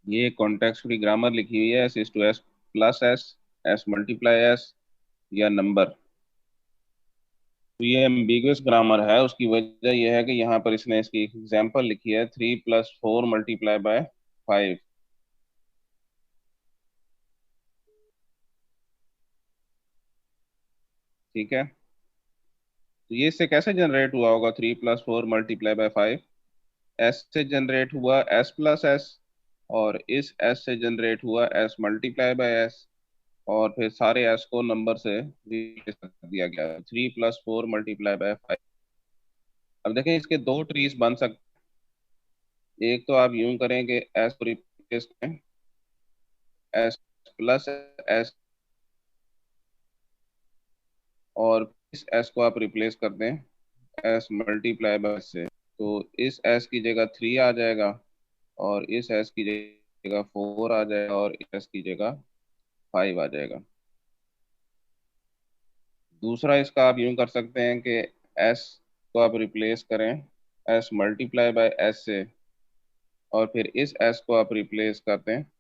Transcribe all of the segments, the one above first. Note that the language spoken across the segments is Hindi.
ये कॉन्टेक्स्ट फ्री ग्रामर लिखी हुई है, S is to S plus S, S multiply S, या नंबर। तो ये एम्बिगुअस ग्रामर है, उसकी वजह यह है कि यहाँ पर इसने इसकी एग्जाम्पल लिखी है 3 + 4 मल्टीप्लाई बाय 5। ठीक है, तो ये इससे कैसे जनरेट हुआ होगा 3 + 4 मल्टीप्लाई बाय 5? एस से जनरेट हुआ एस प्लस एस, और इस एस से जनरेट हुआ एस मल्टीप्लाई बाय एस, और फिर सारे एस को नंबर से रिप्लेस कर दिया गया 3 + 4 मल्टीप्लाई बाय 5। अब देखें इसके दो ट्रीज बन सकते। एक तो आप यूं करेंगे, एस को रिप्लेस करें एस प्लस एस, और इस एस को आप रिप्लेस कर दें एस मल्टीप्लाई बाय से। तो इस एस की जगह 3 आ जाएगा, और इस एस की जगह 4 आ जाएगा, और इस एस की जगह 5 आ जाएगा। दूसरा इसका आप यूं कर सकते हैं कि एस को आप रिप्लेस करें एस मल्टीप्लाई बाय एस से, और फिर इस एस को आप रिप्लेस करते हैं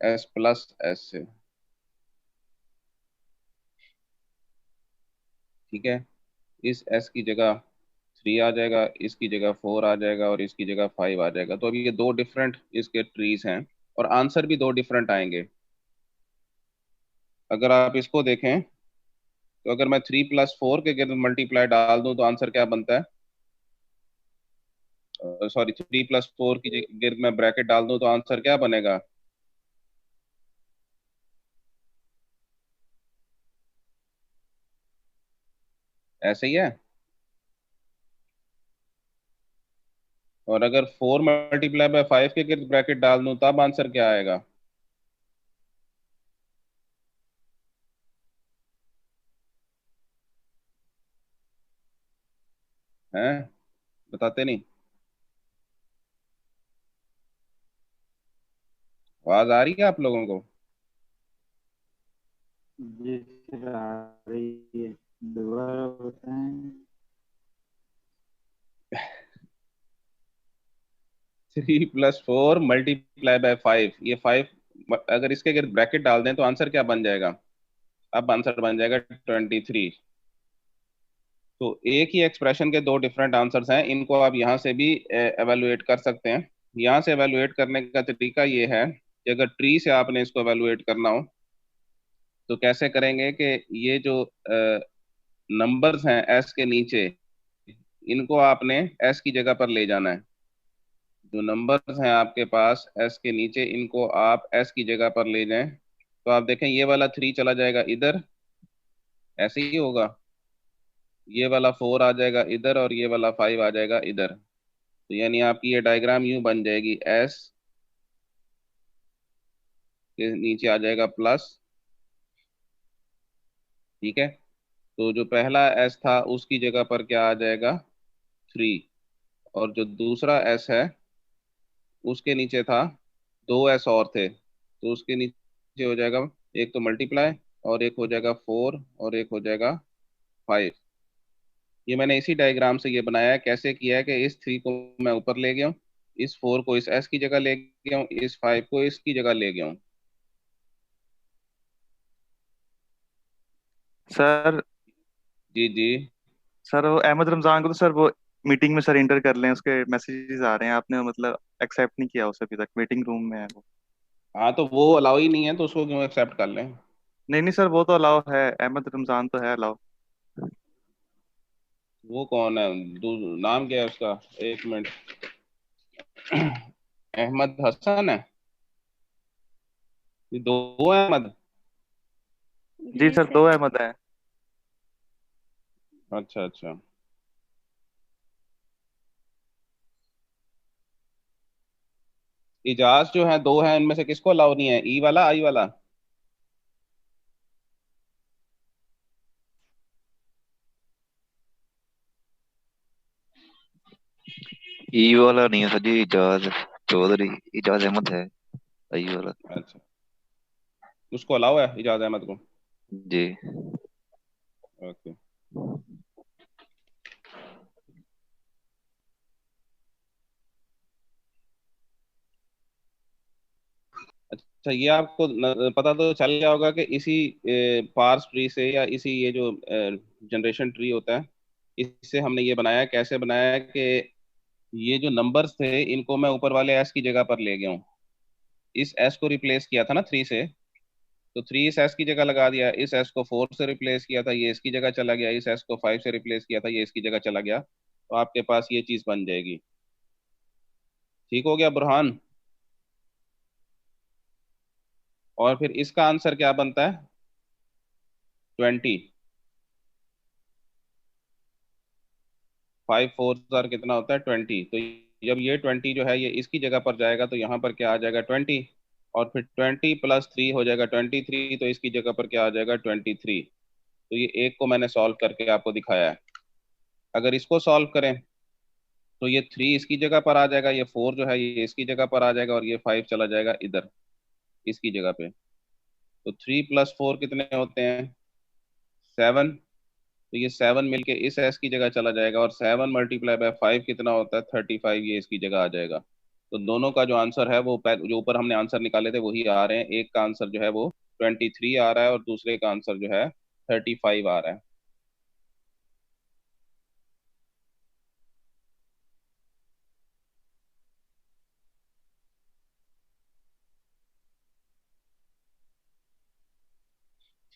एस प्लस एस से। ठीक है, इस एस की जगह 3 आ जाएगा, इसकी जगह 4 आ जाएगा, और इसकी जगह 5 आ जाएगा। तो अभी ये दो डिफरेंट इसके ट्रीज हैं, और आंसर भी दो डिफरेंट आएंगे। अगर आप इसको देखें, तो अगर मैं 3 + 4 के गिर्द मल्टीप्लाई डाल दूं तो आंसर क्या बनता है? सॉरी, 3 + 4 की गिर्द में ब्रैकेट डाल दूं तो आंसर क्या बनेगा? ऐसे ही है। और अगर 4 × 5 के गिर्द ब्रैकेट डाल दूं तब आंसर क्या आएगा? हैं, बताते नहीं। आवाज आ रही है आप लोगों को? जी सर, आ रही है। दोबारा बताएं। 3 + 4 मल्टीप्लाई बाय 5, ये 5 अगर इसके अगर ब्रैकेट डाल दें तो आंसर क्या बन जाएगा? अब आंसर बन जाएगा 23। तो एक ही एक्सप्रेशन के दो डिफरेंट आंसर्स हैं, इनको आप यहाँ से भी एवेलुएट कर सकते हैं। यहाँ से एवेलुएट करने का तरीका ये है कि अगर ट्री से आपने इसको एवेलुएट करना हो तो कैसे करेंगे कि ये जो नंबर्स हैं एस के नीचे, इनको आपने एस की जगह पर ले जाना है। जो नंबर्स हैं आपके पास एस के नीचे, इनको आप एस की जगह पर ले जाएं, तो आप देखें ये वाला 3 चला जाएगा इधर, ऐसे ही होगा। ये वाला 4 आ जाएगा इधर, और ये वाला 5 आ जाएगा इधर। तो यानी आपकी ये डायग्राम यूं बन जाएगी, एस के नीचे आ जाएगा प्लस। ठीक है, तो जो पहला एस था उसकी जगह पर क्या आ जाएगा? 3। और जो दूसरा एस है उसके नीचे था 2 एस और थे, तो उसके नीचे हो जाएगा, एक तो मल्टीप्लाई, और एक हो जाएगा 4, और एक हो जाएगा 5। ये मैंने इसी डायग्राम से ये बनाया है। कैसे किया है कि इस 3 को मैं ऊपर ले गया हूँ, इस 4 को इस एस की जगह ले गया हूँ, इस 5 को इसकी जगह ले गया हूँ। सर। जी जी। सर वो अहमद रमजान को तो सर वो मीटिंग में सर इंटर कर लें, उसके मैसेजेस आ रहे हैं, आपने मतलब एक्सेप्ट नहीं किया उसे अभी तक, मीटिंग रूम में है वो। हाँ, तो वो अलाउ ही नहीं है तो उसको क्यों एक्सेप्ट कर लें? नहीं नहीं सर, वो तो अलाउ है, अहमद रमजान तो है अलाउ। वो कौन है? नाम क्या है उसका? एक मिनट। अहमद हसन है? ये दो अहमद? जी सर, दो अहमद हैं। अच्छा अच्छा। इजाज जो है दो है, इनमें से किसको अलाउ नहीं है, ई वाला आई वाला? ई वाला नहीं है सर जी, इजाज चौधरी, इजाज अहमद है ई वाला। अच्छा, उसको अलाउ है इजाज अहमद को? जी। ओके। अच्छा, ये आपको पता तो चल गया होगा कि इसी पार्स ट्री से या इसी ये जो जनरेशन ट्री होता है, इससे हमने ये बनाया। कैसे बनाया है कि ये जो नंबर्स थे इनको मैं ऊपर वाले एस की जगह पर ले गया हूँ। इस एस को रिप्लेस किया था ना 3 से, तो 3 इस एस की जगह लगा दिया। इस एस को 4 से रिप्लेस किया था, ये इसकी जगह चला गया। इस एस को 5 से रिप्लेस किया था, ये इसकी जगह चला गया। तो आपके पास ये चीज बन जाएगी। ठीक हो गया बुरहान? और फिर इसका आंसर क्या बनता है? 20। 5 4 कितना होता है? 20। तो जब ये 20 जो है ये इसकी जगह पर जाएगा तो यहाँ पर क्या आ जाएगा? 20। और फिर 20 + 3 हो जाएगा 23। तो इसकी जगह पर क्या आ जाएगा? 23। तो ये एक को मैंने सॉल्व करके आपको दिखाया है। अगर इसको सॉल्व करें तो ये 3 इसकी जगह पर आ जाएगा, ये 4 जो है ये इसकी जगह पर आ जाएगा, और ये 5 चला जाएगा इधर इसकी जगह पे। तो 3 + 4 कितने होते हैं? 7। तो ये 7 मिलके इस एस की जगह चला जाएगा, और 7 × 5 कितना होता है? 35। ये इसकी जगह आ जाएगा। तो दोनों का जो आंसर है वो जो ऊपर हमने आंसर निकाले थे वही आ रहे हैं। एक का आंसर जो है वो 23 आ रहा है, और दूसरे का आंसर जो है 35 आ रहा है।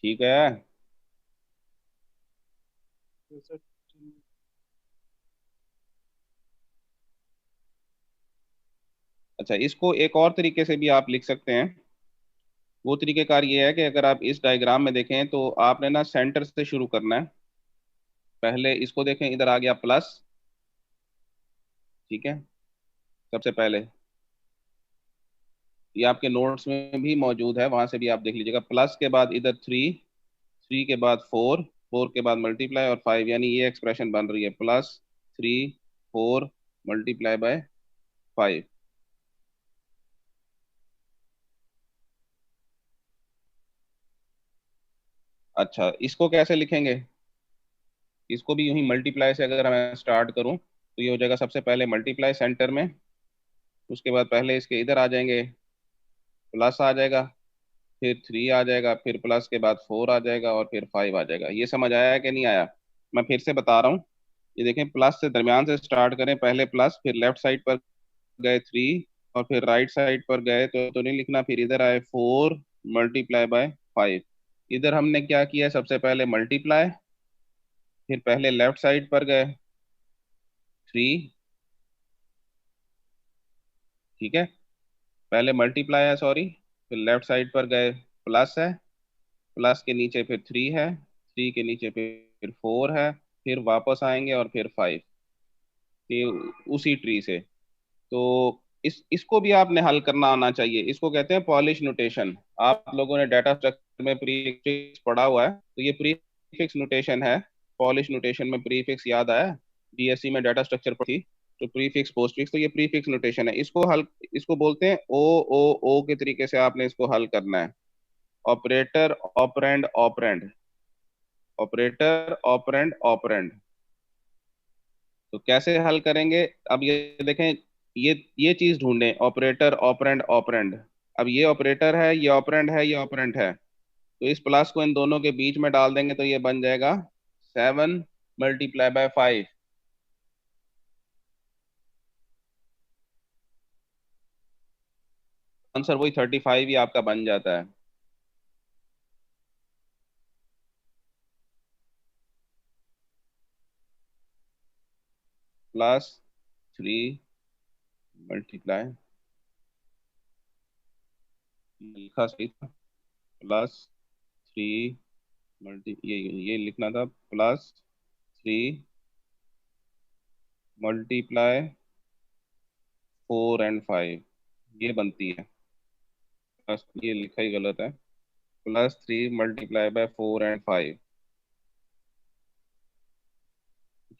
ठीक है। अच्छा, इसको एक और तरीके से भी आप लिख सकते हैं। वो तरीकेकार ये है कि अगर आप इस डायग्राम में देखें तो आपने ना सेंटर से शुरू करना है। पहले इसको देखें, इधर आ गया प्लस। ठीक है, सबसे पहले ये आपके नोट्स में भी मौजूद है, वहां से भी आप देख लीजिएगा। प्लस के बाद इधर 3, 3 के बाद 4, 4 के बाद मल्टीप्लाई और 5, यानी ये एक्सप्रेशन बन रही है +3 4 × 5। अच्छा, इसको कैसे लिखेंगे? इसको भी यूं ही मल्टीप्लाई से अगर मैं स्टार्ट करूं तो ये हो जाएगा सबसे पहले मल्टीप्लाई सेंटर में, उसके बाद पहले इसके इधर आ जाएंगे, प्लस आ जाएगा, फिर 3 आ जाएगा, फिर प्लस के बाद 4 आ जाएगा, और फिर 5 आ जाएगा। ये समझ आया है कि नहीं आया? मैं फिर से बता रहा हूँ। ये देखें, प्लस से दरमियान से स्टार्ट करें, पहले प्लस, फिर लेफ्ट साइड पर गए 3, और फिर राइट साइड पर गए तो नहीं लिखना, फिर इधर आए 4 × 5। इधर हमने क्या किया? सबसे पहले मल्टीप्लाई, फिर पहले लेफ्ट साइड पर गए 3। ठीक है, पहले मल्टीप्लाई है, सॉरी, फिर लेफ्ट साइड पर गए प्लस है, प्लस के नीचे फिर 3 है, 3 के नीचे फिर 4 है, फिर वापस आएंगे और फिर 5। ये उसी ट्री से। तो इसको भी आपने हल करना आना चाहिए। इसको कहते हैं पॉलिश नोटेशन। आप लोगों ने डाटा स्ट्रक्चर में प्रीफिक्स पढ़ा हुआ है, तो ये प्रीफिक्स नोटेशन है। पॉलिश नोटेशन में प्रीफिक्स याद आया? बीएससी में डाटा स्ट्रक्चर पढ़ी तो प्रीफिक्स पोस्टफिक्स, तो ये प्रीफिक्स नोटेशन है। इसको बोलते हैं ओ ओ ओ के तरीके से आपने इसको हल करना है। Operator, operand, operand, operator, operand, operand. तो कैसे हल करेंगे? अब ये देखें, ये चीज ढूंढें, ऑपरेटर, ऑपरेंड, ऑपरेंड। अब ये ऑपरेटर है, ये ऑपरेंड है, ये ऑपरेंड है। तो इस प्लस को इन दोनों के बीच में डाल देंगे तो ये बन जाएगा 7 × 5। आंसर वही 35 ही आपका बन जाता है। +3 मल्टीप्लाई, लिखा सही था, +3 ये लिखना था, +3 मल्टीप्लाई 4 और 5, ये बनती है। बस ये लिखा ही गलत है, +3 × 4 और 5।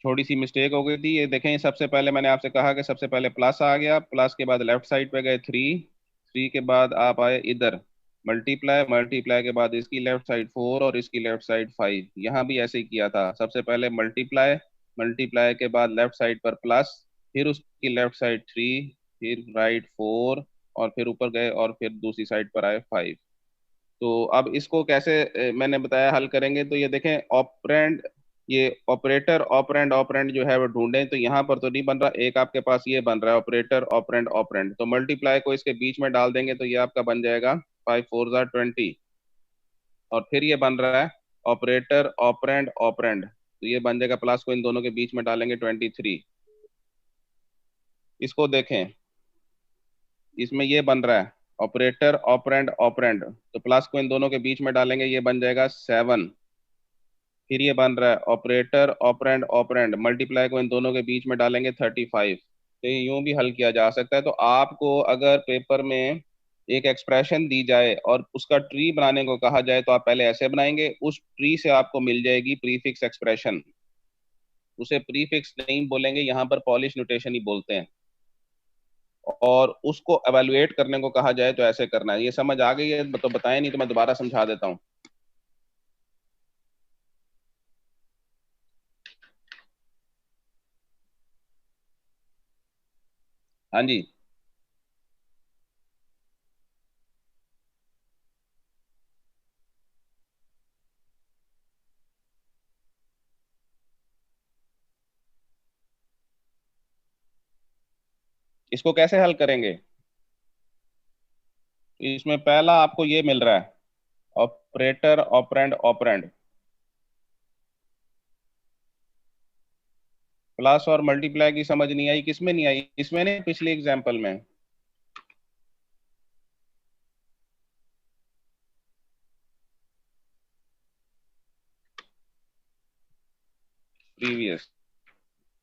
थोड़ी सी मिस्टेक हो गई थी। ये देखें, सबसे पहले मैंने आपसे कहा कि सबसे पहले प्लस आ गया, प्लस के बाद लेफ्ट साइड पे गए 3, 3 के बाद आप आए इधर मल्टीप्लाई, मल्टीप्लाई के बाद इसकी लेफ्ट साइड 4 और इसकी लेफ्ट साइड 5। यहाँ भी ऐसे ही किया था, सबसे पहले मल्टीप्लाई, मल्टीप्लाई के बाद लेफ्ट साइड पर प्लस, फिर उसकी लेफ्ट साइड 3, फिर राइट 4, और फिर ऊपर गए और फिर दूसरी साइड पर आए 5। तो अब इसको कैसे मैंने बताया हल करेंगे। तो ये देखें ऑपरेंड, ये ऑपरेटर ऑपरेंड ऑपरेंड जो है वो ढूंढें। तो यहाँ पर तो नहीं बन रहा, एक आपके पास ये बन रहा है ऑपरेटर ऑपरेंड ऑपरेंड। तो मल्टीप्लाई को इसके बीच में डाल देंगे तो ये आपका बन जाएगा 5 4 ज़ा 20। और फिर ये बन रहा है ऑपरेटर ऑपरेंड ऑपरेंड, तो ये बन जाएगा, प्लस को इन दोनों के बीच में डालेंगे 23। इसको देखें, इसमें ये बन रहा है ऑपरेटर ऑपरेंड ऑपरेंड, तो प्लस को इन दोनों के बीच में डालेंगे, ये बन जाएगा 7। फिर ये बन रहा है ऑपरेटर ऑपरेंड ऑपरेंड, मल्टीप्लाई को इन दोनों के बीच में डालेंगे 35। तो ये यूं भी हल किया जा सकता है। तो आपको अगर पेपर में एक एक्सप्रेशन दी जाए और उसका ट्री बनाने को कहा जाए तो आप पहले ऐसे बनाएंगे, उस ट्री से आपको मिल जाएगी प्रीफिक्स एक्सप्रेशन। उसे प्रीफिक्स नहीं बोलेंगे, यहाँ पर पॉलिश नोटेशन ही बोलते हैं। और उसको एवेलुएट करने को कहा जाए तो ऐसे करना है। ये समझ आ गई है तो बताएं, नहीं तो मैं दोबारा समझा देता हूँ। हाँ जी, इसको कैसे हल करेंगे। इसमें पहला आपको ये मिल रहा है ऑपरेटर ऑपरेंड ऑपरेंड, प्लस और मल्टीप्लाई की समझ नहीं आई, किसमें नहीं आई, इसमें नहीं, पिछले एग्जाम्पल में। प्रीवियस,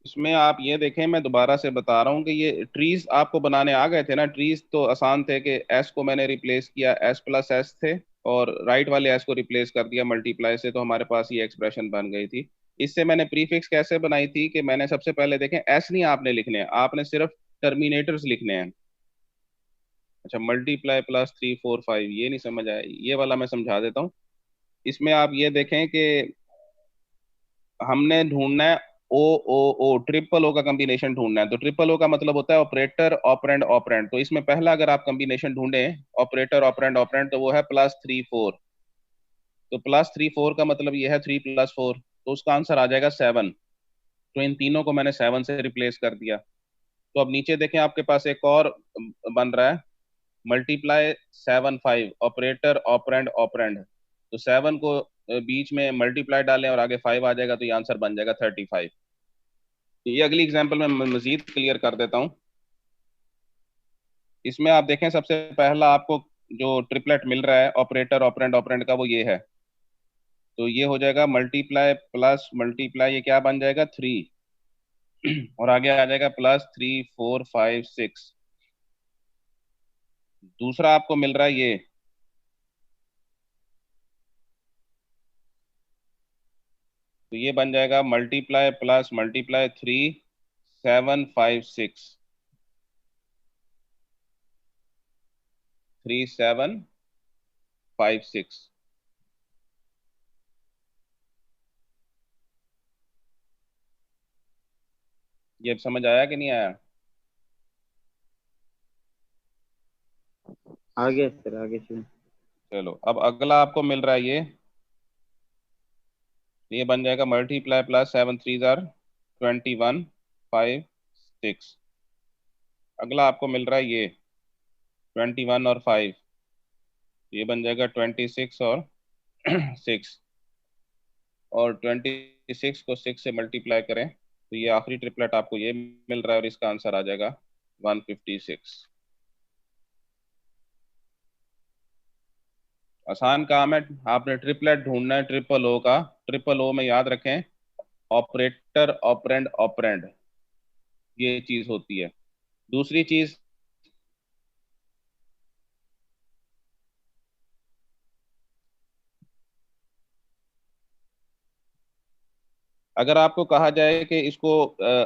इसमें आप ये देखें, मैं दोबारा से बता रहा हूँ कि ये ट्रीज आपको बनाने आ गए थे ना। ट्रीज तो आसान थे कि एस को मैंने रिप्लेस किया, एस प्लस एस थे, और राइट वाले एस को रिप्लेस कर दिया मल्टीप्लाई से, तो हमारे पास ये एक्सप्रेशन बन गई थी। इससे मैंने प्रीफिक्स कैसे बनाई थी कि मैंने सबसे पहले देखें, एस नहीं आपने लिखने हैं, आपने सिर्फ टर्मिनेटर्स लिखने हैं। अच्छा, मल्टीप्लाई प्लस 3 4 5 ये नहीं समझ आया, ये वाला मैं समझा देता हूँ। इसमें आप ये देखें कि हमने ढूंढना है ओ ओ ओ, ट्रिपल ओ का कॉम्बिनेशन ढूंढना है। तो ट्रिपल ओ का मतलब होता है ऑपरेटर ऑपरेंड ऑपरेंड। तो इसमें पहला अगर आप कॉम्बिनेशन ढूंढे ऑपरेटर ऑपरेंड ऑपरेंड, तो वो है +3 4। तो +3 4 का मतलब ये है 3 + 4, तो उसका आंसर आ जाएगा 7। तो इन तीनों को मैंने 7 से रिप्लेस कर दिया। तो अब नीचे देखें, आपके पास एक और बन रहा है मल्टीप्लाई 7 5, ऑपरेटर ऑपरेंड ऑपरेंड। तो 7 को बीच में मल्टीप्लाई डालें और आगे 5 आ जाएगा, तो ये आंसर बन जाएगा 35। ये अगली एग्जांपल में मजीद क्लियर कर देता हूँ। इसमें आप देखें, सबसे पहला आपको जो ट्रिपलेट मिल रहा है ऑपरेटर ऑपरेंड ऑपरेंड का, वो ये है। तो ये हो जाएगा मल्टीप्लाई प्लस मल्टीप्लाई, ये क्या बन जाएगा 3, और आगे आ जाएगा +3 4 5 6। दूसरा आपको मिल रहा है ये, तो ये बन जाएगा मल्टीप्लाई प्लस मल्टीप्लाई 3 7 5 6 3 7 5 6। ये समझ आया कि नहीं आया। आगे सर, आगे से। चलो, अब अगला आपको मिल रहा है ये बन जाएगा मल्टीप्लाई प्लस 7 3 ज़ार 21 5 6। अगला आपको मिल रहा है ये 21 और 5, ये बन जाएगा 26 और 6। और 26 को 6 से मल्टीप्लाई करें तो ये आखिरी ट्रिपलेट आपको ये मिल रहा है, और इसका आंसर आ जाएगा 156। आसान काम है, आपने ट्रिपलेट ढूंढना है ट्रिपल ओ का। ट्रिपल ओ में याद रखें ऑपरेटर ऑपरेंड ऑपरेंड, ये चीज होती है। दूसरी चीज, अगर आपको कहा जाए कि इसको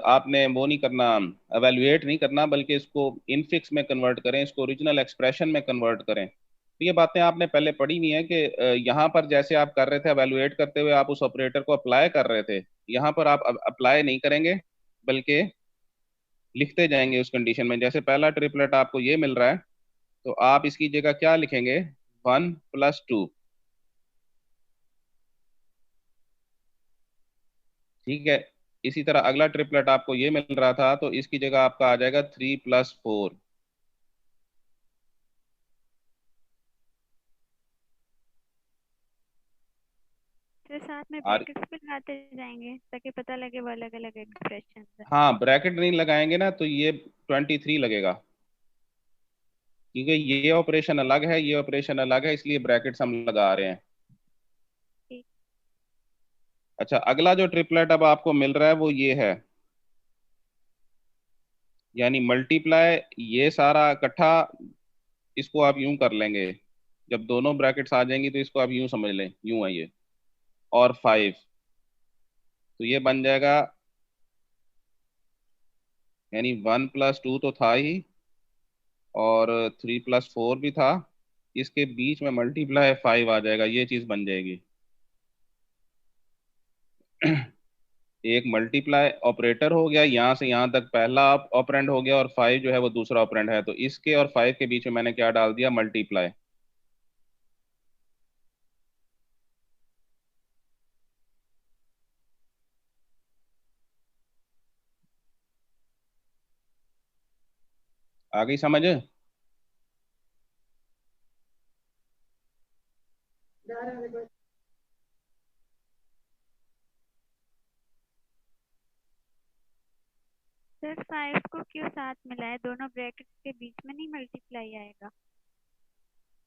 आपने वो नहीं करना, एवेल्युएट नहीं करना, बल्कि इसको इनफिक्स में कन्वर्ट करें, इसको ओरिजिनल एक्सप्रेशन में कन्वर्ट करें, तो ये बातें आपने पहले पढ़ी हुई हैं कि यहाँ पर जैसे आप कर रहे थे एवेल्युएट करते हुए, आप उस ऑपरेटर को अप्लाई कर रहे थे, यहाँ पर आप अप्लाई नहीं करेंगे बल्कि लिखते जाएंगे उस कंडीशन में। जैसे पहला ट्रिपलेट आपको ये मिल रहा है तो आप इसकी जगह क्या लिखेंगे, 1+2। ठीक है। इसी तरह अगला ट्रिपलेट आपको ये मिल रहा था, तो इसकी जगह आपका आ जाएगा 3+4। फिर साथ में और ब्रैकेट्स भी लगाते जाएंगे ताकि पता लगे वो अलग अलग एक्सप्रेशन है। हाँ, ब्रैकेट नहीं लगाएंगे ना तो ये 23 लगेगा, क्योंकि ये ऑपरेशन अलग है, ये ऑपरेशन अलग है, इसलिए ब्रैकेट्स हम लगा रहे हैं। ठीक। अच्छा, अगला जो ट्रिपलेट अब आपको मिल रहा है वो ये है, यानी मल्टीप्लाई ये सारा इकट्ठा, इसको आप यूं कर लेंगे, जब दोनों ब्रैकेट्स आ जाएंगी तो इसको आप यूं समझ लें, यूं है ये, और 5, तो ये बन जाएगा, यानी 1+2 तो था ही, और 3+4 भी था, इसके बीच में मल्टीप्लाई 5 आ जाएगा, ये चीज बन जाएगी। एक मल्टीप्लाई ऑपरेटर हो गया, यहाँ से यहाँ तक पहला ऑपरेंड हो गया, और 5 जो है वो दूसरा ऑपरेंड है, तो इसके और 5 के बीच में मैंने क्या डाल दिया, मल्टीप्लाई। आ गई समझ? सर 5 को क्यों साथ मिलाए, दोनों ब्रैकेट्स के बीच में नहीं मल्टीप्लाई आएगा?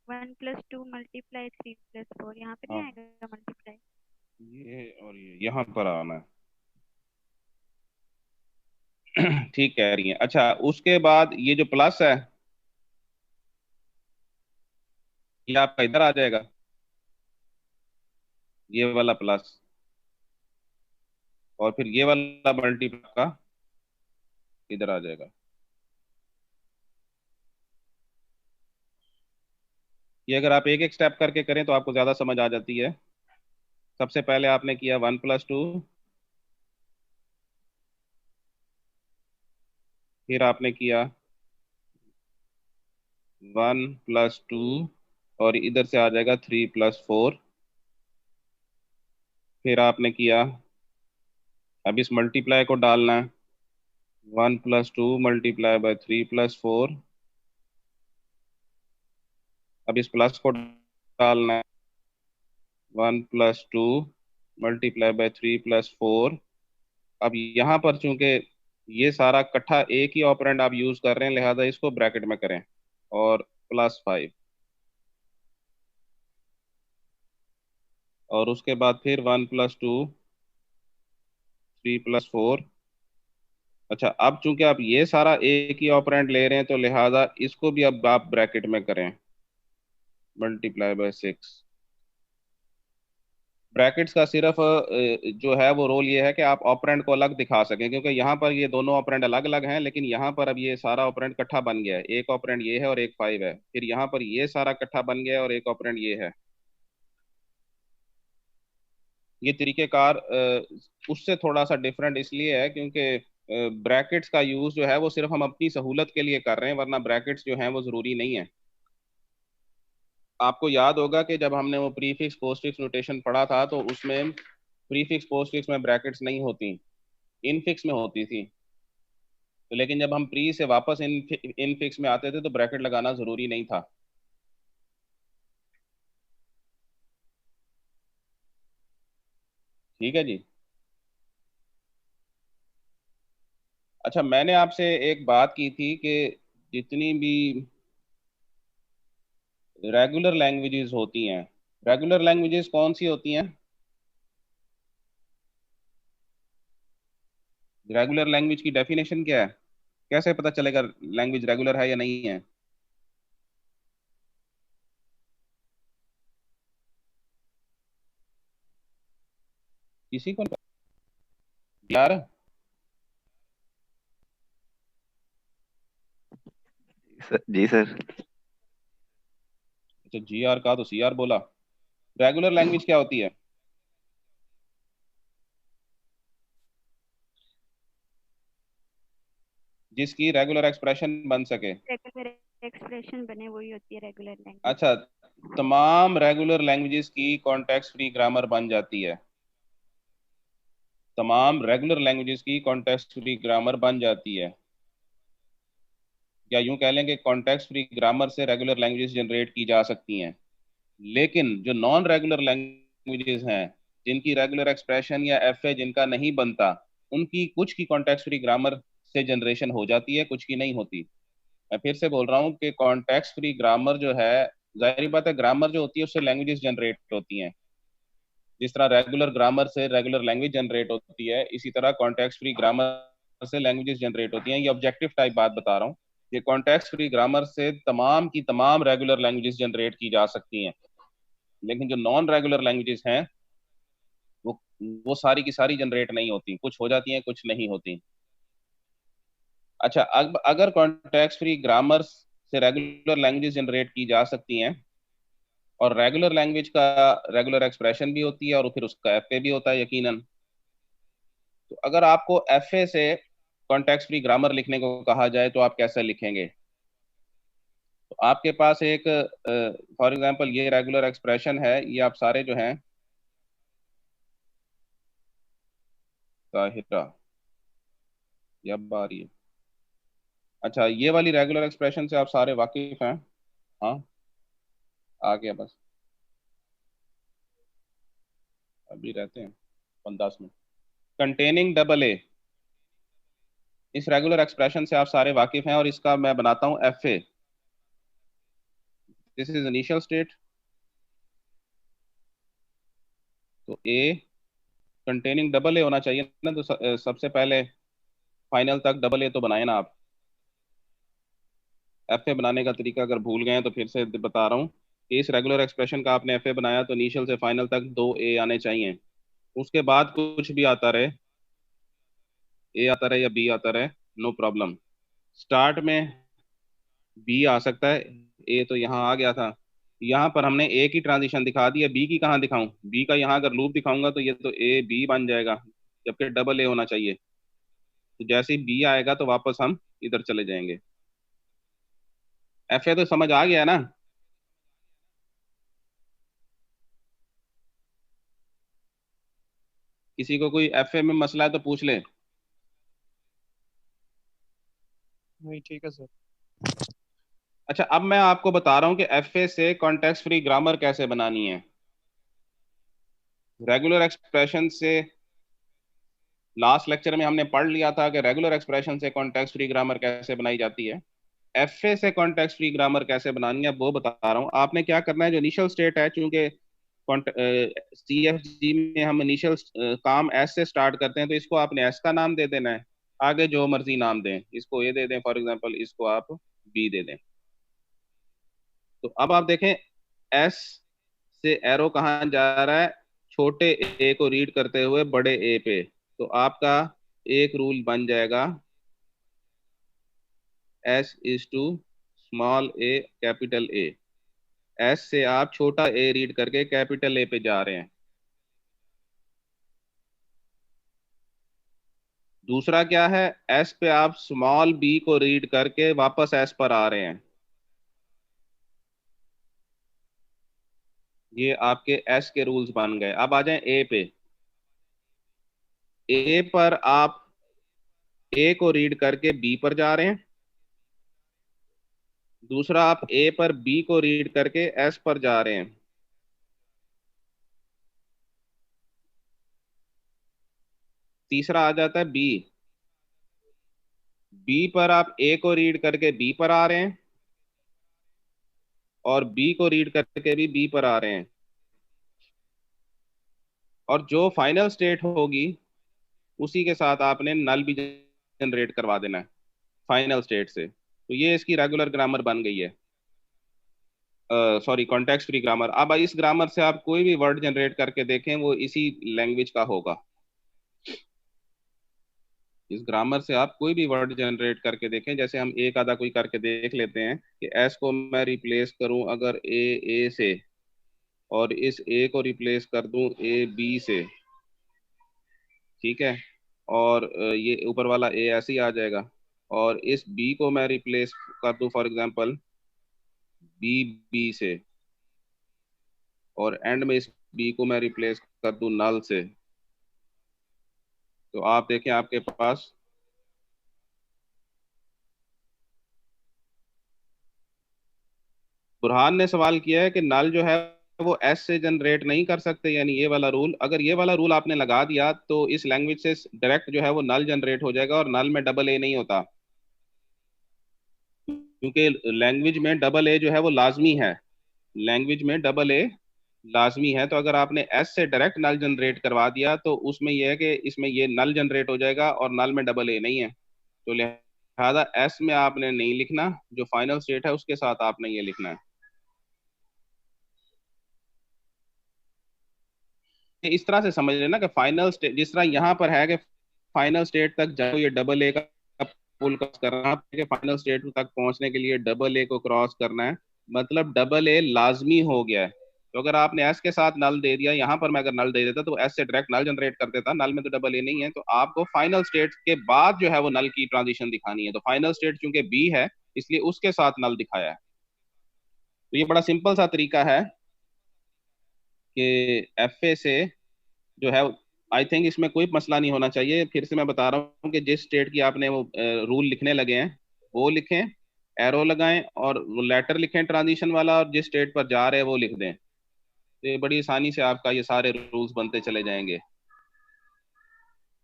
1+2 मल्टीप्लाई 3+4 यहाँ पे नहीं हाँ, आएगा मल्टीप्लाई? ये और ये यहाँ पर आना है। ठीक कह रही हैं। अच्छा, उसके बाद ये जो प्लस है, ये आपका इधर आ जाएगा, ये वाला प्लस, और फिर ये वाला मल्टीप्लाई का इधर आ जाएगा। ये अगर आप एक एक स्टेप करके करें तो आपको ज्यादा समझ आ जाती है। सबसे पहले आपने किया 1+2, फिर आपने किया 1+2, और इधर से आ जाएगा 3+4, फिर आपने किया, अब इस मल्टीप्लाई को डालना है, 1+2 मल्टीप्लाई बाय 3+4, अब इस प्लस को डालना है, 1+2 मल्टीप्लाई बाय 3+4। अब यहाँ पर चूंकि ये सारा इकट्ठा एक ही ऑपरेंड आप यूज कर रहे हैं, लिहाजा इसको ब्रैकेट में करें, और +5, और उसके बाद फिर 1+2 3+4। अच्छा, अब चूंकि आप ये सारा एक ही ऑपरेंड ले रहे हैं, तो लिहाजा इसको भी अब आप ब्रैकेट में करें, मल्टीप्लाई बाय 6। ब्रैकेट्स का सिर्फ जो है वो रोल ये है कि आप ऑपरेंड को अलग दिखा सकें, क्योंकि यहाँ पर ये दोनों ऑपरेंड अलग अलग हैं, लेकिन यहाँ पर अब ये सारा ऑपरेंड इकट्ठा बन गया है, एक ऑपरेंड ये है और एक 5 है, फिर यहाँ पर ये सारा इकट्ठा बन गया है और एक ऑपरेंड ये है। ये तरीकेकार उससे थोड़ा सा डिफरेंट इसलिए है क्योंकि ब्रैकेट्स का यूज जो है वो सिर्फ हम अपनी सहूलत के लिए कर रहे हैं, वरना ब्रैकेट्स जो हैं वो जरूरी नहीं है। आपको याद होगा कि जब हमने वो प्रीफिक्स पोस्टफिक्स नोटेशन पढ़ा था, तो उसमें प्रीफिक्स पोस्टफिक्स में ब्रैकेट्स नहीं होती, इनफिक्स में होती थी। तो लेकिन जब हम प्री से वापस इनफिक्स में आते थे तो ब्रैकेट लगाना जरूरी नहीं था। ठीक है जी। अच्छा, मैंने आपसे एक बात की थी कि जितनी भी रेगुलर लैंग्वेजेस होती हैं, रेगुलर लैंग्वेजेस कौन सी होती हैं? रेगुलर लैंग्वेज की डेफिनेशन क्या है? कैसे पता चलेगा लैंग्वेज रेगुलर है या नहीं है? किसी को यार? जी सर। अच्छा, जी आर का तो सी आर बोला। रेगुलर लैंग्वेज क्या होती है? जिसकी रेगुलर एक्सप्रेशन बन सके। रेगुलर एक्सप्रेशन बने वही होती है रेगुलर लैंग्वेज। अच्छा, तमाम रेगुलर लैंग्वेजेस की कॉन्टेक्स्ट फ्री ग्रामर बन जाती है। तमाम रेगुलर लैंग्वेजेस की कॉन्टेक्स्ट फ्री ग्रामर बन जाती है, या यूं कह लें कि कॉन्टेक्स्ट फ्री ग्रामर से रेगुलर लैंग्वेजेस जनरेट की जा सकती हैं। लेकिन जो नॉन रेगुलर लैंग्वेजेस हैं, जिनकी रेगुलर एक्सप्रेशन या एफ जिनका नहीं बनता, उनकी कुछ की कॉन्टेक्स्ट फ्री ग्रामर से जनरेशन हो जाती है, कुछ की नहीं होती। मैं फिर से बोल रहा हूँ कि कॉन्टेक्स्ट फ्री ग्रामर जो है, जाहिर बात है ग्रामर जो होती है उससे लैंग्वेजेस जनरेट होती हैं। जिस तरह रेगुलर ग्रामर से रेगुलर लैंग्वेज जनरेट होती है, इसी तरह कॉन्टेक्स्ट फ्री ग्रामर से लैंग्वेजेस जनरेट होती हैं। ये ऑब्जेक्टिव टाइप बात बता रहा हूँ। ये कॉन्टेक्स्ट फ्री ग्रामर से तमाम की तमाम रेगुलर लैंग्वेजेस जनरेट की जा सकती हैं। लेकिन जो नॉन रेगुलर लैंग्वेजेस हैं, वो वो सारी की सारी जनरेट नहीं होती, कुछ हो जाती हैं, कुछ नहीं होती। अच्छा, अब अगर कॉन्टेक्स्ट फ्री ग्रामर से रेगुलर लैंग्वेजेस जनरेट की जा सकती हैं, और रेगुलर लैंग्वेज का रेगुलर एक्सप्रेशन भी होती है और फिर उसका एफ भी होता है यकीनन, तो अगर आपको एफ से कॉन्टेक्स्ट फ्री ग्रामर लिखने को कहा जाए तो आप कैसे लिखेंगे? तो आपके पास एक फॉर एग्जांपल ये रेगुलर एक्सप्रेशन है, ये आप सारे जो हैं ताहिरा, ये अब आ रही है। अच्छा, ये वाली रेगुलर एक्सप्रेशन से आप सारे वाकिफ हैं? हाँ, आ गया बस, अभी रहते हैं 10 मिनट। कंटेनिंग डबल ए, इस रेगुलर एक्सप्रेशन से आप सारे वाकिफ हैं, और इसका मैं बनाता हूं F A. This is initial state, तो ए कंटेनिंग डबल ए होना चाहिए ना, तो सबसे पहले फाइनल तक डबल ए तो बनाए ना आप। एफ ए बनाने का तरीका अगर भूल गए हैं तो फिर से बता रहा हूँ कि इस रेगुलर एक्सप्रेशन का आपने एफ ए बनाया तो इनिशियल से फाइनल तक 2 ए आने चाहिए। उसके बाद कुछ भी आता रहे, ए आता रहे या बी आता रहे, नो प्रॉब्लम। स्टार्ट में बी आ सकता है, ए तो यहाँ आ गया था। यहाँ पर हमने ए की ट्रांजिशन दिखा दी है, बी की कहाँ दिखाऊं? बी का यहाँ अगर लूप दिखाऊंगा तो ये तो ए बी बन जाएगा, जबकि डबल ए होना चाहिए। तो जैसे ही बी आएगा तो वापस हम इधर चले जाएंगे। एफ ए तो समझ आ गया ना? किसी को कोई एफ ए में मसला है तो पूछ ले। नहीं ठीक है सर। अच्छा, अब मैं आपको बता रहा हूँ कि एफ ए से कॉन्टेक्स्ट फ्री ग्रामर कैसे बनानी है। रेगुलर एक्सप्रेशन से लास्ट लेक्चर में हमने पढ़ लिया था कि रेगुलर एक्सप्रेशन से कॉन्टेक्स्ट फ्री ग्रामर कैसे बनाई जाती है। एफ ए से कॉन्टेक्स्ट फ्री ग्रामर कैसे बनानी है वो बता रहा हूँ। आपने क्या करना है, जो इनिशियल स्टेट है, चूंकि सी एफ जी में हम इनिशियल काम एस से स्टार्ट करते हैं, तो इसको आपने एस का नाम दे देना है। आगे जो मर्जी नाम दें, इसको ए दे दें फॉर एग्जांपल, इसको आप बी दे दें। तो अब आप देखें एस से एरो कहाँ जा रहा है? छोटे ए को रीड करते हुए बड़े ए पे। तो आपका एक रूल बन जाएगा, S is to small A capital A. S से आप छोटा ए रीड करके कैपिटल ए पे जा रहे हैं। दूसरा क्या है, एस पे आप स्मॉल बी को रीड करके वापस एस पर आ रहे हैं। ये आपके एस के रूल्स बन गए। अब आ जाएं ए पे। ए पर आप ए को रीड करके बी पर जा रहे हैं। दूसरा, आप ए पर बी को रीड करके एस पर जा रहे हैं। तीसरा आ जाता है बी। बी पर आप ए को रीड करके बी पर आ रहे हैं, और बी को रीड करके भी बी पर आ रहे हैं। और जो फाइनल स्टेट होगी उसी के साथ आपने नल भी जनरेट करवा देना है फाइनल स्टेट से। तो ये इसकी रेगुलर ग्रामर बन गई है, सॉरी कॉन्टेक्स्ट फ्री ग्रामर। अब इस ग्रामर से आप कोई भी वर्ड जनरेट करके देखें, वो इसी लैंग्वेज का होगा। इस ग्रामर से आप कोई भी वर्ड जनरेट करके देखें, जैसे हम एक आधा कोई करके देख लेते हैं कि एस को मैं रिप्लेस करूं अगर ए से, और इस ए को रिप्लेस कर दूं ए बी से, ठीक है, और ये ऊपर वाला ए ऐसे ही आ जाएगा। और इस बी को मैं रिप्लेस कर दूं फॉर एग्जांपल बी बी से, और एंड में इस बी को मैं रिप्लेस कर दूं नल से, तो आप देखें आपके पास बुरहान ने सवाल किया है कि नल जो है वो एस से जनरेट नहीं कर सकते, यानी ये वाला रूल, अगर ये वाला रूल आपने लगा दिया तो इस लैंग्वेज से डायरेक्ट जो है वो नल जनरेट हो जाएगा, और नल में डबल ए नहीं होता, क्योंकि लैंग्वेज में डबल ए जो है वो लाजमी है, लैंग्वेज में डबल ए लाजमी है। तो अगर आपने एस से डायरेक्ट नल जनरेट करवा दिया तो उसमें यह है कि इसमें ये नल जनरेट हो जाएगा और नल में डबल ए नहीं है, तो लिहाजा एस में आपने नहीं लिखना, जो फाइनल स्टेट है उसके साथ आपने ये लिखना है। इस तरह से समझ लेना कि फाइनल स्टेट जिस तरह यहाँ पर है कि फाइनल स्टेट तक जाओ, ये डबल ए का पुल क्रॉस करना है, फाइनल स्टेट तक पहुंचने के लिए डबल ए को क्रॉस करना है, मतलब डबल ए लाजमी हो गया है। तो अगर आपने एस के साथ नल दे दिया, यहाँ पर मैं अगर नल दे देता तो एस से डायरेक्ट नल जनरेट कर देता, नल में तो डबल ए नहीं है, तो आपको फाइनल स्टेट के बाद जो है वो नल की ट्रांजिशन दिखानी है, तो फाइनल स्टेट चूंकि बी है इसलिए उसके साथ नल दिखाया है। तो ये बड़ा सिंपल सा तरीका है कि एफ ए से जो है, आई थिंक इसमें कोई मसला नहीं होना चाहिए। फिर से मैं बता रहा हूँ कि जिस स्टेट की आपने वो रूल लिखने लगे हैं वो लिखें, एरो लगाएं और वो लेटर लिखें ट्रांजिशन वाला, और जिस स्टेट पर जा रहे हैं वो लिख दें, तो ये बड़ी आसानी से आपका ये सारे रूल्स बनते चले जाएंगे।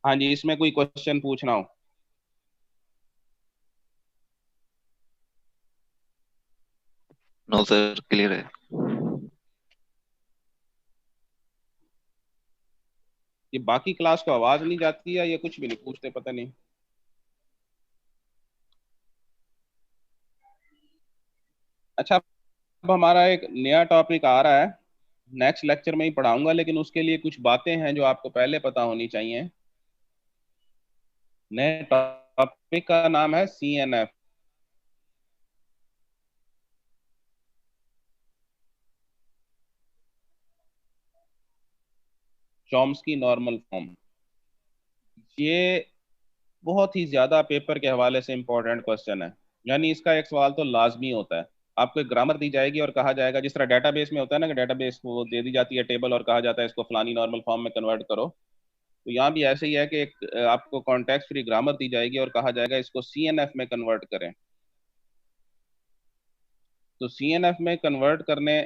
हाँ जी, इसमें कोई क्वेश्चन पूछना हो? नो सर, क्लियर है। ये बाकी क्लास को आवाज नहीं जाती है, ये कुछ भी नहीं पूछते, पता नहीं। अच्छा, अब हमारा एक नया टॉपिक आ रहा है, नेक्स्ट लेक्चर में ही पढ़ाऊंगा, लेकिन उसके लिए कुछ बातें हैं जो आपको पहले पता होनी चाहिए। नए टॉपिक का नाम है CNF, चॉम्स्की नॉर्मल फॉर्म। ये बहुत ही ज्यादा पेपर के हवाले से इंपॉर्टेंट क्वेश्चन है, यानी इसका एक सवाल तो लाजमी होता है। आपको एक ग्रामर दी जाएगी और कहा जाएगा, जिस तरह डेटाबेस में होता है ना कि डेटाबेस को दे दी जाती है टेबल और कहा जाता है इसको फलानी नॉर्मल फॉर्म में कन्वर्ट करो, तो यहाँ भी ऐसे ही है कि एक आपको कॉन्टेक्स्ट फ्री ग्रामर दी जाएगी और कहा जाएगा इसको CNF में कन्वर्ट करें। तो CNF में कन्वर्ट करने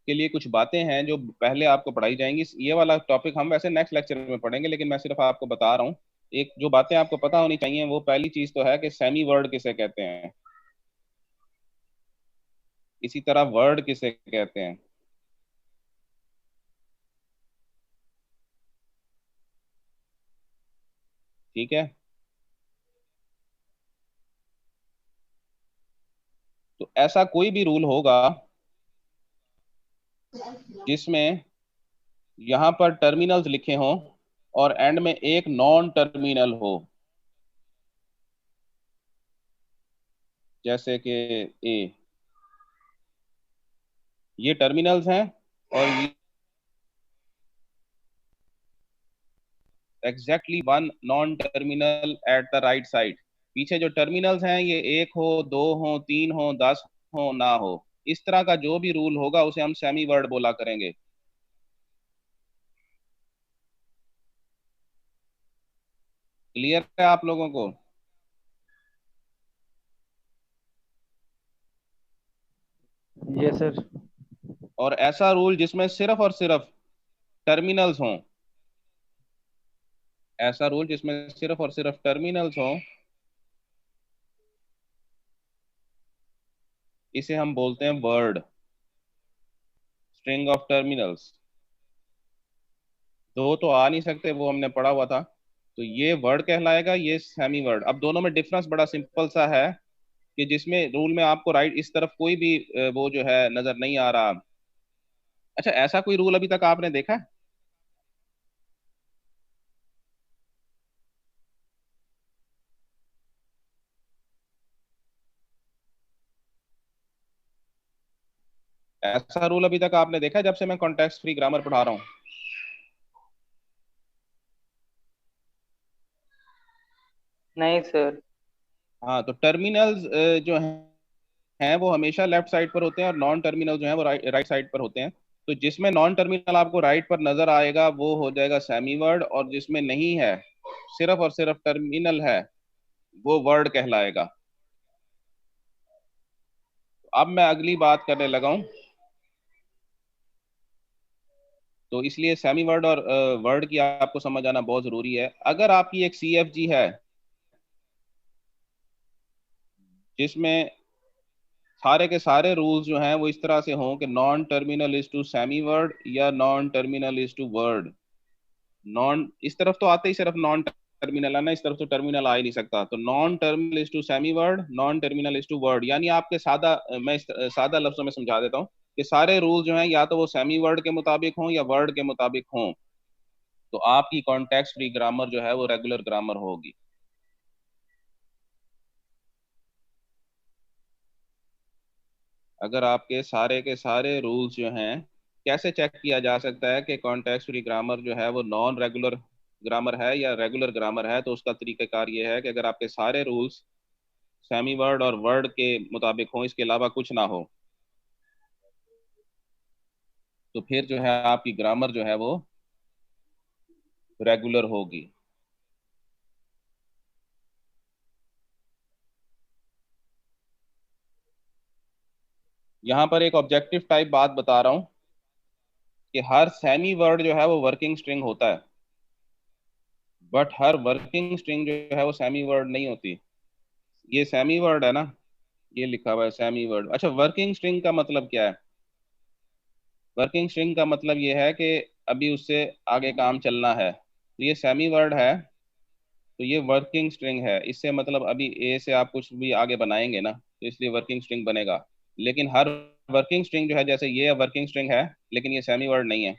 के लिए कुछ बातें हैं जो पहले आपको पढ़ाई जाएंगी। ये वाला टॉपिक हम वैसे नेक्स्ट लेक्चर में पढ़ेंगे, लेकिन मैं सिर्फ आपको बता रहा हूँ। एक जो बातें आपको पता होनी चाहिए, वो पहली चीज तो है कि सेमी वर्ड किसे कहते हैं, इसी तरह वर्ड किसे कहते हैं। ठीक है, तो ऐसा कोई भी रूल होगा जिसमें यहाँ पर टर्मिनल्स लिखे हों और एंड में एक नॉन टर्मिनल हो, जैसे कि ए, ये टर्मिनल्स हैं और exactly one non terminal at the right side. पीछे जो टर्मिनल्स हैं ये एक हो, दो हो, तीन हो, 10 हो, ना हो, इस तरह का जो भी रूल होगा उसे हम सेमी वर्ड बोला करेंगे। क्लियर है आप लोगों को? Yes sir. और ऐसा रूल जिसमें सिर्फ और सिर्फ टर्मिनल्स हों, ऐसा रूल जिसमें सिर्फ और सिर्फ टर्मिनल्स हों, इसे हम बोलते हैं वर्ड, स्ट्रिंग ऑफ टर्मिनल्स। दो तो आ नहीं सकते, वो हमने पढ़ा हुआ था, तो ये वर्ड कहलाएगा, ये सेमी वर्ड। अब दोनों में डिफरेंस बड़ा सिंपल सा है कि जिसमें रूल में आपको राइट इस तरफ कोई भी वो जो है नजर नहीं आ रहा। अच्छा, ऐसा कोई रूल अभी तक आपने देखा है? ऐसा रूल अभी तक आपने देखा है जब से मैं कॉन्टेक्स्ट फ्री ग्रामर पढ़ा रहा हूँ? नहीं सर। हाँ, तो टर्मिनल्स जो हैं वो हमेशा लेफ्ट साइड पर होते हैं और नॉन टर्मिनल जो है वो राइट साइड पर होते हैं। तो जिसमें नॉन टर्मिनल आपको राइट पर नजर आएगा वो हो जाएगा सेमी वर्ड, और जिसमें नहीं है, सिर्फ और सिर्फ टर्मिनल है, वो वर्ड कहलाएगा। अब मैं अगली बात करने लगा हूं, तो इसलिए सेमी वर्ड और वर्ड की आपको समझ आना बहुत जरूरी है। अगर आपकी एक CFG है जिसमें सारे के सारे रूल्स जो हैं वो इस तरह से हों कि non terminal is to semi word या non terminal is to word, non इस तरफ तो आते ही सिर्फ नॉन टर्मिनल है ना, इस तरफ तो टर्मिनल आ ही नहीं सकता। तो non terminal is to semi word, non terminal is to word, यानी आपके सादा, मैं सादा लफ्जों में समझा देता हूँ कि सारे रूल जो हैं या तो वो सेमी वर्ड के मुताबिक हों या वर्ड के मुताबिक हों, तो आपकी कॉन्टेक्स्ट फ्री ग्रामर जो है वो रेगुलर ग्रामर होगी। अगर आपके सारे के सारे रूल्स जो हैं, कैसे चेक किया जा सकता है कि कॉन्टेक्स्ट फ्री ग्रामर जो है वो नॉन रेगुलर ग्रामर है या रेगुलर ग्रामर है? तो उसका तरीकाकार ये है कि अगर आपके सारे रूल्स सेमी वर्ड और वर्ड के मुताबिक हों, इसके अलावा कुछ ना हो, तो फिर जो है आपकी ग्रामर जो है वो रेगुलर होगी। यहां पर एक ऑब्जेक्टिव टाइप बात बता रहा हूं कि हर सेमी वर्ड जो है वो वर्किंग स्ट्रिंग होता है, बट हर वर्किंग स्ट्रिंग जो है वो सेमी वर्ड नहीं होती। ये सेमी वर्ड है ना, ये लिखा हुआ है सेमी वर्ड। अच्छा, वर्किंग स्ट्रिंग का मतलब क्या है? वर्किंग स्ट्रिंग का मतलब ये है कि अभी उससे आगे काम चलना है, तो ये सेमी वर्ड है, तो ये वर्किंग स्ट्रिंग है। इससे मतलब अभी ए से आप कुछ भी आगे बनाएंगे ना, तो इसलिए वर्किंग स्ट्रिंग बनेगा। लेकिन हर वर्किंग स्ट्रिंग जो है, जैसे ये वर्किंग स्ट्रिंग है लेकिन ये सेमी वर्ड नहीं है।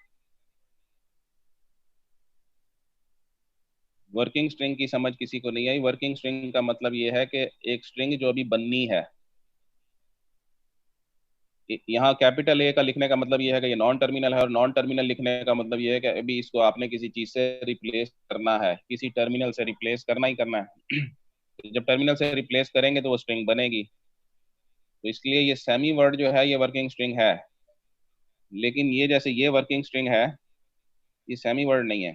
वर्किंग स्ट्रिंग की समझ किसी को नहीं आई? वर्किंग स्ट्रिंग का मतलब ये है कि एक स्ट्रिंग जो अभी बननी है, यहाँ कैपिटल ए का लिखने का मतलब ये है कि ये नॉन टर्मिनल है, और नॉन टर्मिनल लिखने का मतलब ये है कि अभी इसको आपने किसी चीज से रिप्लेस करना है, किसी टर्मिनल से रिप्लेस करना ही करना है। जब टर्मिनल से रिप्लेस करेंगे तो वो स्ट्रिंग बनेगी। तो इसलिए ये सेमी वर्ड जो है ये वर्किंग स्ट्रिंग है, लेकिन ये जैसे ये वर्किंग स्ट्रिंग है, ये सेमी वर्ड नहीं है।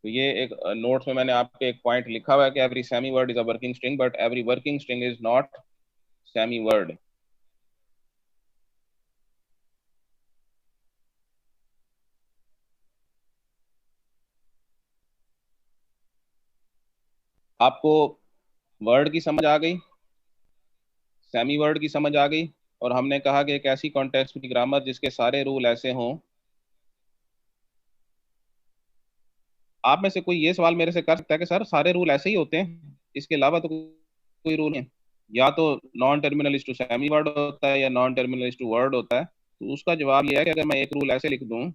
तो ये एक नोट्स में मैंने आपको एक पॉइंट लिखा हुआ है कि every semi word is a working string, but every working string is not semi word. आपको वर्ड की समझ आ गई, सेमी वर्ड की समझ आ गई, और हमने कहा कि एक ऐसी कॉन्टेक्स्ट की ग्रामर जिसके सारे रूल ऐसे हों। आप में से कोई ये सवाल मेरे से कर सकता है कि सर सारे रूल ऐसे ही होते हैं, इसके अलावा तो कोई रूल नहीं है? या तो नॉन टर्मिनलिस्ट टू सेमी वर्ड होता है या नॉन टर्मिनलिस्ट टू वर्ड होता है। तो उसका जवाब ये है कि अगर मैं एक रूल ऐसे लिख दूं,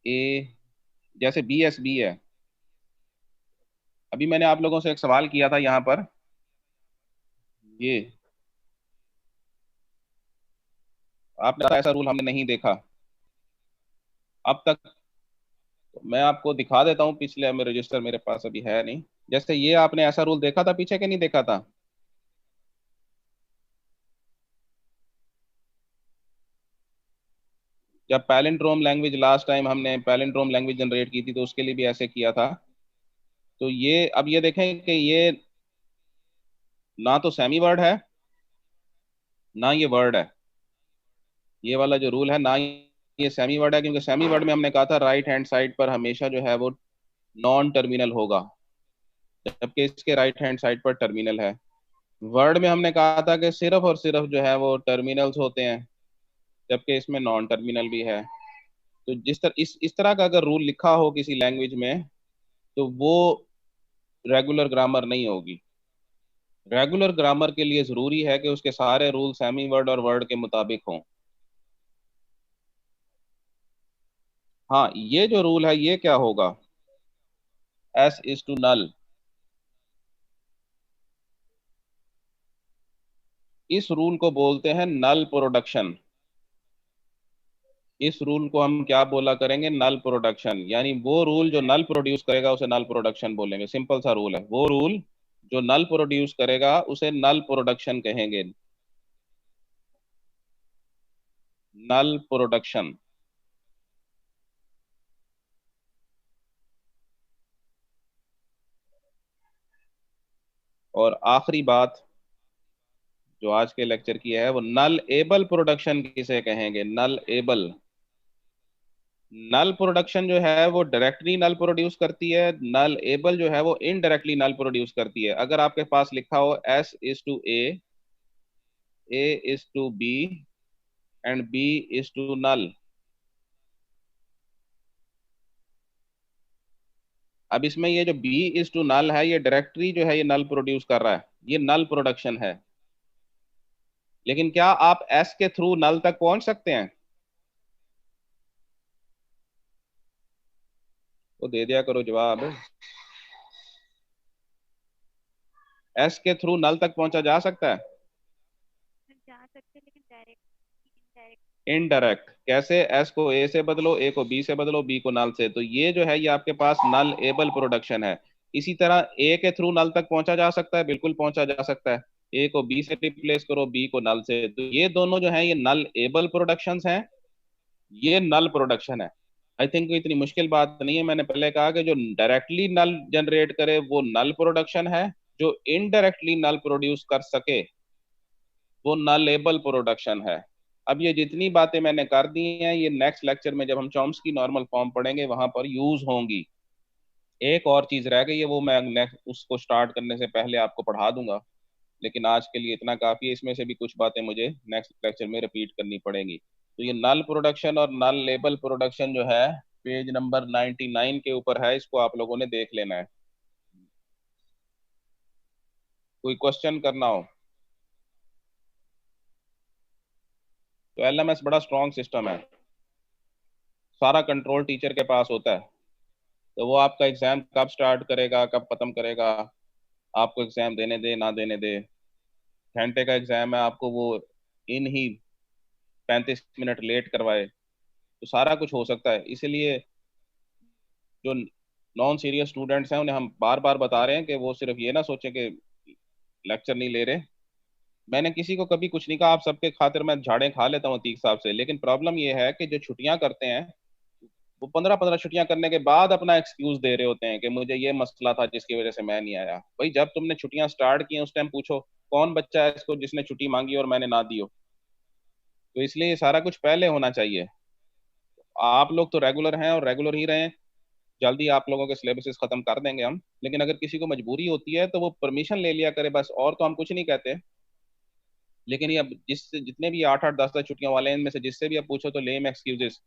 ए जैसे BSB है। अभी मैंने आप लोगों से एक सवाल किया था यहाँ पर, ये आपने कहा ऐसा रूल हमने नहीं देखा अब तक। मैं आपको दिखा देता हूँ, पिछले में रजिस्टर मेरे पास अभी है नहीं। जैसे ये आपने ऐसा रूल देखा था पीछे कि नहीं देखा था? जब पैलिंड्रोम लैंग्वेज लास्ट टाइम हमने पैलिंड्रोम लैंग्वेज जनरेट की थी तो उसके लिए भी ऐसे किया था। तो ये अब ये देखें कि ये ना तो सेमी वर्ड है ना ये वर्ड है। ये वाला जो रूल है ना ये सेमी वर्ड है, क्योंकि सेमी वर्ड में हमने कहा था राइट हैंड साइड पर हमेशा जो है वो नॉन टर्मिनल होगा, जबकि इसके राइट हैंड साइड पर टर्मिनल है। वर्ड में हमने कहा था कि सिर्फ और सिर्फ जो है वो टर्मिनल्स होते हैं, जबकि इसमें नॉन टर्मिनल भी है। तो जिस तरह इस तरह का अगर रूल लिखा हो किसी लैंग्वेज में, तो वो रेगुलर ग्रामर नहीं होगी। रेगुलर ग्रामर के लिए जरूरी है कि उसके सारे रूल सेमी वर्ड और वर्ड के मुताबिक हों। हाँ, ये जो रूल है ये क्या होगा? S is to null. इस रूल को बोलते हैं नल प्रोडक्शन। इस रूल को हम क्या बोला करेंगे? नल प्रोडक्शन। यानी वो रूल जो नल प्रोड्यूस करेगा उसे नल प्रोडक्शन बोलेंगे। सिंपल सा रूल है। वो रूल जो नल प्रोड्यूस करेगा उसे नल प्रोडक्शन कहेंगे, नल प्रोडक्शन। और आखिरी बात जो आज के लेक्चर की है वो नल एबल प्रोडक्शन किसे कहेंगे, नल एबल। नल प्रोडक्शन जो है वो डायरेक्टली नल प्रोड्यूस करती है, नल एबल जो है वो इनडायरेक्टली नल प्रोड्यूस करती है। अगर आपके पास लिखा हो S is to A is to B and B is to null, अब इसमें ये जो B इज टू नल है ये डायरेक्टली जो है ये नल प्रोड्यूस कर रहा है, ये नल प्रोडक्शन है। लेकिन क्या आप S के थ्रू नल तक पहुंच सकते हैं? तो दे दिया करो जवाब। S के थ्रू नल तक पहुंचा जा सकता है? जा सकते लेकिन डायरेक्ट इनडायरेक्ट। इनडायरेक्ट कैसे? S को A से बदलो, A को B से बदलो, B को नल से, तो ये जो है ये आपके पास नल एबल प्रोडक्शन है। इसी तरह A के थ्रू नल तक पहुंचा जा सकता है, बिल्कुल पहुंचा जा सकता है। A को B से रिप्लेस करो, B को नल से, तो ये दोनों जो है ये नल एबल प्रोडक्शंस हैं, ये नल प्रोडक्शन है। आई थिंक इतनी मुश्किल बात नहीं है। मैंने पहले कहा कि जो डायरेक्टली नल जनरेट करे वो नल प्रोडक्शन है, जो इनडायरेक्टली नल प्रोड्यूस कर सके वो नल एबल प्रोडक्शन है। अब ये जितनी बातें मैंने कर दी हैं ये नेक्स्ट लेक्चर में जब हम चॉम्स्की नॉर्मल फॉर्म पढ़ेंगे वहां पर यूज होंगी। एक और चीज रह गई है, वो मैं नेक्स्ट उसको स्टार्ट करने से पहले आपको पढ़ा दूंगा, लेकिन आज के लिए इतना काफी है। इसमें से भी कुछ बातें मुझे नेक्स्ट लेक्चर में रिपीट करनी पड़ेंगी। तो ये नल प्रोडक्शन और नल लेबल प्रोडक्शन जो है पेज नंबर 99 के ऊपर है, इसको आप लोगों ने देख लेना है। कोई क्वेश्चन करना हो तो LMS बड़ा स्ट्रॉन्ग सिस्टम है, सारा कंट्रोल टीचर के पास होता है। तो वो आपका एग्जाम कब स्टार्ट करेगा कब खत्म करेगा, आपको एग्जाम देने दे ना देने दे, घंटे का एग्जाम है आपको वो इन ही 35 मिनट लेट करवाए, तो सारा कुछ हो सकता है। इसीलिए जो नॉन सीरियस स्टूडेंट्स हैं उन्हें हम बार बार बता रहे हैं कि वो सिर्फ ये ना सोचें कि लेक्चर नहीं ले रहे। मैंने किसी को कभी कुछ नहीं कहा, आप सबके खातिर मैं झाड़ें खा लेता हूँ अतीक साहब से, लेकिन प्रॉब्लम ये है कि जो छुट्टियां करते हैं वो 15-15 छुट्टियां करने के बाद अपना एक्सक्यूज दे रहे होते हैं कि मुझे ये मसला था जिसकी वजह से मैं नहीं आया। भाई जब तुमने छुट्टियां स्टार्ट की उस टाइम पूछो कौन बच्चा है इसको जिसने छुट्टी मांगी और मैंने ना दी हो। तो इसलिए ये सारा कुछ पहले होना चाहिए। आप लोग तो रेगुलर हैं और रेगुलर ही रहें, जल्दी आप लोगों के सिलेबसेस खत्म कर देंगे हम। लेकिन अगर किसी को मजबूरी होती है तो वो परमिशन ले लिया करे बस, और तो हम कुछ नहीं कहते। लेकिन ये अब जिससे जितने भी 8-8 10-10 छुट्टियों वाले हैं इनमें से जिससे भी आप पूछो तो लेम एक्सक्यूजेस